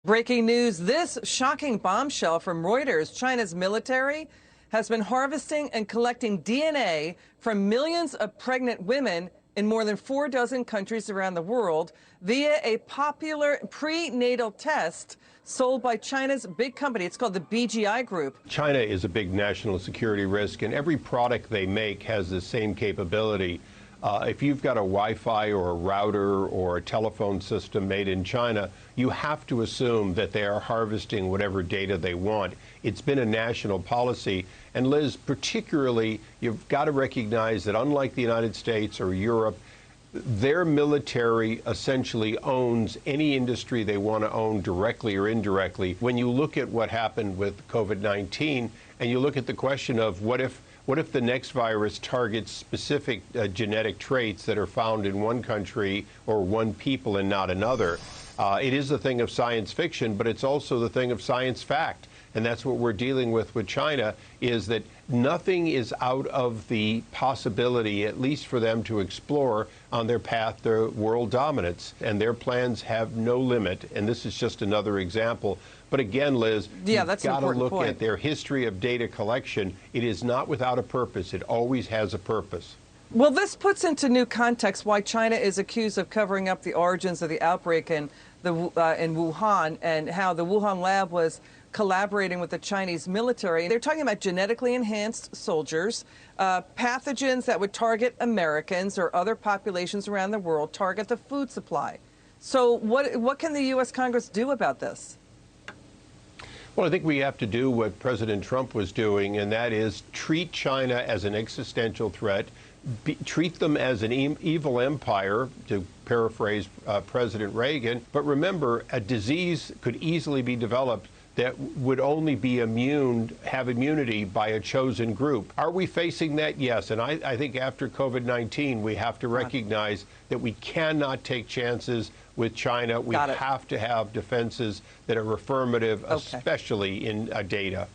Breaking news, this shocking bombshell from Reuters. China's military has been harvesting and collecting DNA from millions of pregnant women in more than 4 dozen countries around the world via a popular prenatal test sold by China's big company. It's called the BGI Group. China is a big national security risk, and every product they make has the same capability. If you've got a Wi-Fi or a router or a telephone system made in China, you have to assume that they are harvesting whatever data they want. It's been a national policy. And Liz, particularly, you've got to recognize that unlike the United States or Europe, their military essentially owns any industry they want to own directly or indirectly. When you look at what happened with COVID-19 and you look at the question of what if the next virus targets specific genetic traits that are found in one country or one people and not another? It is a thing of science fiction, but it's also the thing of science fact. And that's what we're dealing with China, is that nothing is out of the possibility, at least for them to explore on their path to world dominance. And their plans have no limit. And this is just another example. But again, Liz, you've got to look at their history of data collection. It is not without a purpose. It always has a purpose. Well, this puts into new context why China is accused of covering up the origins of the outbreak in Wuhan, and how the Wuhan lab was collaborating with the Chinese military. They're talking about genetically enhanced soldiers, pathogens that would target Americans or other populations around the world, target the food supply. So what can the U.S. Congress do about this? Well, I think we have to do what President Trump was doing, and that is treat China as an existential threat, treat them as an evil empire, to paraphrase President Reagan. But remember, a disease could easily be developed that would only be have immunity by a chosen group. Are we facing that? Yes. And I think after COVID-19, we have to recognize that we cannot take chances with China. We have to have defenses that are affirmative, especially in data.